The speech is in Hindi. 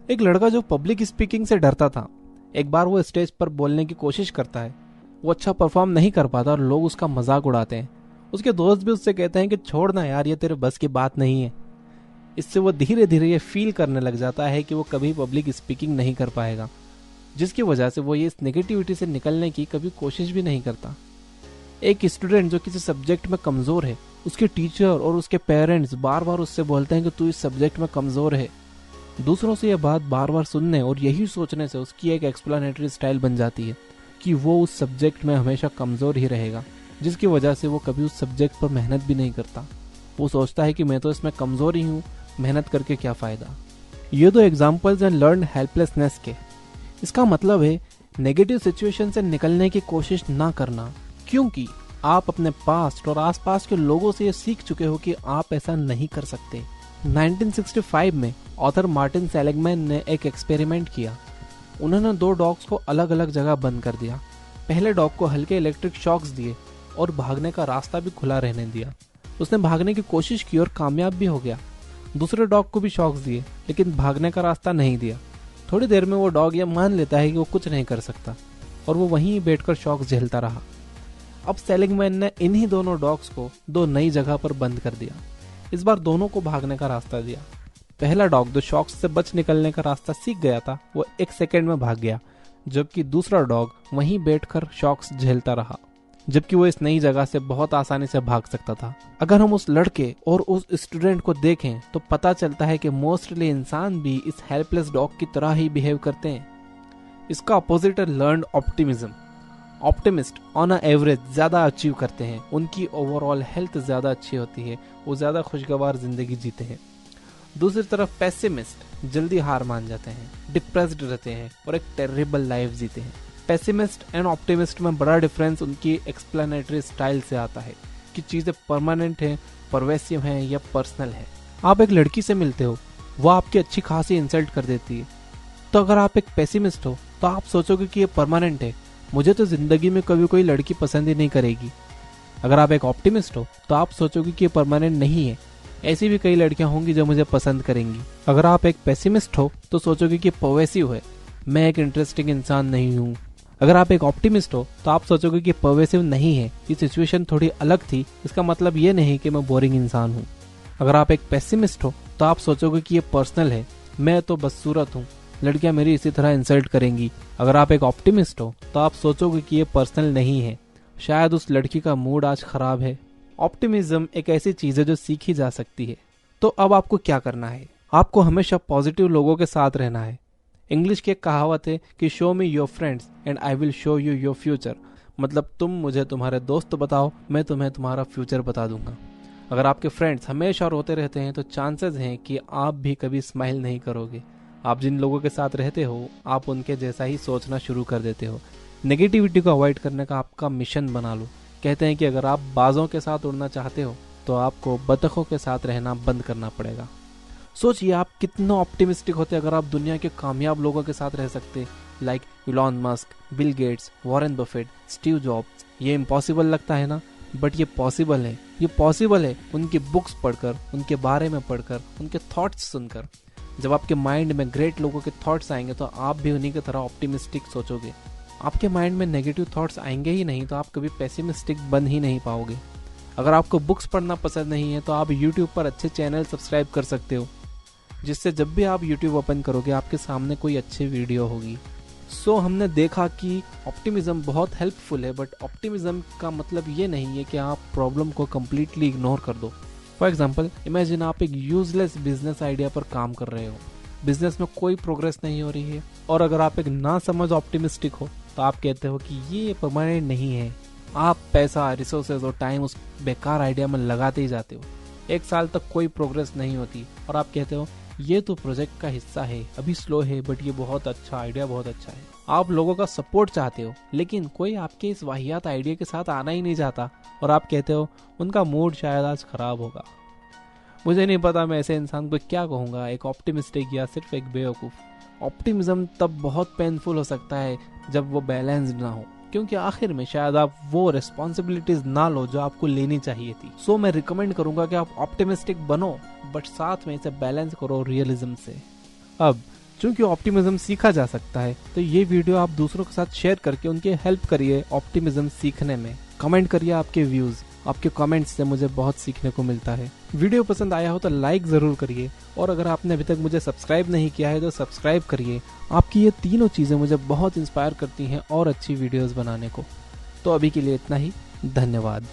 एक लड़का जो पब्लिक स्पीकिंग से डरता था, एक बार वो स्टेज पर बोलने की कोशिश करता है। वो अच्छा परफॉर्म नहीं कर पाता और लोग उसका मजाक उड़ाते हैं। उसके दोस्त भी उससे कहते हैं कि छोड़ ना यार, ये तेरे बस की बात नहीं है। इससे वो धीरे धीरे ये फील करने लग जाता है कि वो कभी पब्लिक स्पीकिंग नहीं कर पाएगा, जिसकी वजह से वो ये इस नेगेटिविटी से निकलने की कभी कोशिश भी नहीं करता। एक स्टूडेंट जो किसी सब्जेक्ट में कमज़ोर है, उसके टीचर और उसके पेरेंट्स बार बार उससे बोलते हैं कि तू इस सब्जेक्ट में कमज़ोर है। दूसरों से यह बात बार बार सुनने और यही सोचने से उसकी एक एक्सप्लेनेटरी स्टाइल बन जाती है कि वो उस सब्जेक्ट में हमेशा कमज़ोर ही रहेगा, जिसकी वजह से वो कभी उस सब्जेक्ट पर मेहनत भी नहीं करता। वो सोचता है कि मैं तो इसमें कमज़ोर ही हूँ, मेहनत करके क्या फ़ायदा। ये दो एग्जाम्पल्स हैं लर्न हेल्पलेसनेस के। इसका मतलब है नेगेटिव सिचुएशन से निकलने की कोशिश ना करना, क्योंकि आप अपने पास्ट और आसपास के लोगों से ये सीख चुके हो कि आप ऐसा नहीं कर सकते। 1965 में ऑथर मार्टिन सेलिगमैन ने एक एक्सपेरिमेंट किया। उन्होंने 2 डॉग्स को अलग अलग जगह बंद कर दिया। पहले डॉग को हल्के इलेक्ट्रिक शॉक्स दिए और भागने का रास्ता भी खुला रहने दिया। उसने भागने की कोशिश की और कामयाब भी हो गया। दूसरे डॉग को भी शॉक्स दिए, लेकिन भागने का रास्ता नहीं दिया। थोड़ी देर में वो डॉग यह मान लेता है कि वो कुछ नहीं कर सकता और वो वहीं बैठकर शॉक्स झेलता रहा। अब सेलिगमैन ने इन्हीं दोनों डॉग्स को 2 नई जगह पर बंद कर दिया। इस बार दोनों को भागने का रास्ता दिया। पहला डॉग जो शॉक्स से बच निकलने का रास्ता सीख गया था, वो 1 सेकंड में भाग गया, जबकि दूसरा डॉग वहीं बैठकर शॉक्स झेलता रहा, जबकि वो इस नई जगह से बहुत आसानी से भाग सकता था। अगर हम उस लड़के और उस स्टूडेंट को देखें तो पता चलता है कि मोस्टली इंसान भी इस हेल्पलेस डॉग की तरह ही बिहेव करते हैं। इसका अपोजिट है learned optimism. Optimist on a average ज़्यादा अचीव करते हैं, उनकी ओवरऑल हेल्थ ज़्यादा अच्छी होती है, वो ज़्यादा खुशगवार जिंदगी जीते हैं। दूसरी तरफ पेसिमिस्ट जल्दी हार मान जाते हैं, डिप्रेस्ड रहते हैं और एक टेरिबल लाइफ जीते हैं। पेसिमिस्ट एंड ऑप्टिमिस्ट में बड़ा डिफरेंस उनकी एक्सप्लेनेटरी स्टाइल से आता है कि चीज़ें परमानेंट हैं, परवेसिव हैं या पर्सनल है। आप एक लड़की से मिलते हो, वो आपकी अच्छी खासी इंसल्ट कर देती है, तो अगर आप एक पेसिमिस्ट हो तो आप सोचोगे कि ये परमानेंट है, मुझे तो जिंदगी में कभी कोई लड़की पसंद ही नहीं करेगी। अगर आप एक ऑप्टिमिस्ट हो तो आप सोचोगे कि ये परमानेंट नहीं है, ऐसी भी कई लड़कियां होंगी जो मुझे पसंद करेंगी। अगर आप एक पेसिमिस्ट हो तो सोचोगे कि परवेसिव है, मैं एक इंटरेस्टिंग इंसान नहीं हूँ। अगर आप एक ऑप्टिमिस्ट हो तो आप सोचोगे कि परवेसिव नहीं है, ये सिचुएशन थोड़ी अलग थी, इसका मतलब ये नहीं कि मैं बोरिंग इंसान हूँ। अगर आप एक पेसिमिस्ट हो तो आप सोचोगे कि ये पर्सनल है, मैं तो बदसूरत हूँ, लड़कियां मेरी इसी तरह इंसल्ट करेंगी। अगर आप एक ऑप्टिमिस्ट हो तो आप सोचोगे कि ये पर्सनल नहीं है, शायद उस लड़की का मूड आज खराब है। ऑप्टिमिज्म एक ऐसी चीज है जो सीखी जा सकती है। तो अब आपको क्या करना है? आपको हमेशा पॉजिटिव लोगों के साथ रहना है। इंग्लिश की एक कहावत है कि show me your friends and I will show you your future. मतलब तुम मुझे तुम्हारे दोस्त बताओ, मैं तुम्हें तुम्हारा फ्यूचर बता दूंगा। अगर आपके फ्रेंड्स हमेशा रोते रहते हैं तो चांसेस हैं कि आप भी कभी स्माइल नहीं करोगे। आप जिन लोगों के साथ रहते हो, आप उनके जैसा ही सोचना शुरू कर देते हो। नेगेटिविटी को अवॉइड करने का आपका मिशन बना लो। कहते हैं कि अगर आप बाजों के साथ उड़ना चाहते हो तो आपको बतखों के साथ रहना बंद करना पड़ेगा। सोचिए आप कितना ऑप्टिमिस्टिक होते अगर आप दुनिया के कामयाब लोगों के साथ रह सकते, like Elon Musk, Bill Gates, Warren Buffett, Steve jobs. ये इम्पॉसिबल लगता है ना, बट ये पॉसिबल है। ये पॉसिबल है उनकी बुक्स पढ़कर, उनके बारे में पढ़कर, उनके थॉट्स सुनकर। जब आपके माइंड में ग्रेट लोगों के थॉट्स आएंगे तो आप भी उन्हीं की तरह ऑप्टिमिस्टिक सोचोगे। आपके माइंड में नेगेटिव थॉट्स आएंगे ही नहीं तो आप कभी पेसिमिस्टिक बन ही नहीं पाओगे। अगर आपको बुक्स पढ़ना पसंद नहीं है तो आप यूट्यूब पर अच्छे चैनल सब्सक्राइब कर सकते हो, जिससे जब भी आप यूट्यूब ओपन करोगे आपके सामने कोई अच्छी वीडियो होगी। सो हमने देखा कि ऑप्टिमिज्म बहुत हेल्पफुल है, बट ऑप्टिमिज्म का मतलब ये नहीं है कि आप प्रॉब्लम को कम्प्लीटली इग्नोर कर दो। फॉर एग्जाम्पल, इमेजिन आप एक यूजलेस बिजनेस आइडिया पर काम कर रहे हो, बिजनेस में कोई प्रोग्रेस नहीं हो रही है, और अगर आप एक ना समझ ऑप्टिमिस्टिक हो तो आप कहते हो कि ये परमानेंट नहीं है। आप पैसा, रिसोर्सेज और टाइम उस बेकार आइडिया में लगाते ही जाते हो। 1 साल तक कोई प्रोग्रेस नहीं होती और आप कहते हो ये तो प्रोजेक्ट का हिस्सा है, अभी स्लो है, बट ये बहुत अच्छा आइडिया, बहुत अच्छा है। आप लोगों का सपोर्ट चाहते हो, लेकिन कोई आपके इस वाहियात आइडिया के साथ आना ही नहीं चाहता और आप कहते हो उनका मूड शायद आज खराब होगा। मुझे नहीं पता मैं ऐसे इंसान को क्या कहूँगा, एक ऑप्टिमिस्टिक या सिर्फ एक बेवकूफ़। ऑप्टिमिज्म तब बहुत पेनफुल हो सकता है जब वो बैलेंस्ड ना हो, क्योंकि आखिर में शायद आप वो रिस्पॉन्सिबिलिटीज ना लो जो आपको लेनी चाहिए थी। सो मैं रिकमेंड करूंगा कि आप ऑप्टिमिस्टिक बनो, बट साथ में इसे बैलेंस करो रियलिज्म से। अब चूंकि ऑप्टिमिज्म सीखा जा सकता है, तो ये वीडियो आप दूसरों के साथ शेयर करके उनके हेल्प करिए ऑप्टिमिज्म सीखने में। कमेंट करिए आपके व्यूज, आपके कमेंट्स से मुझे बहुत सीखने को मिलता है। वीडियो पसंद आया हो तो लाइक जरूर करिए, और अगर आपने अभी तक मुझे सब्सक्राइब नहीं किया है तो सब्सक्राइब करिए। आपकी ये तीनों चीजें मुझे बहुत इंस्पायर करती हैं और अच्छी वीडियोस बनाने को। तो अभी के लिए इतना ही, धन्यवाद।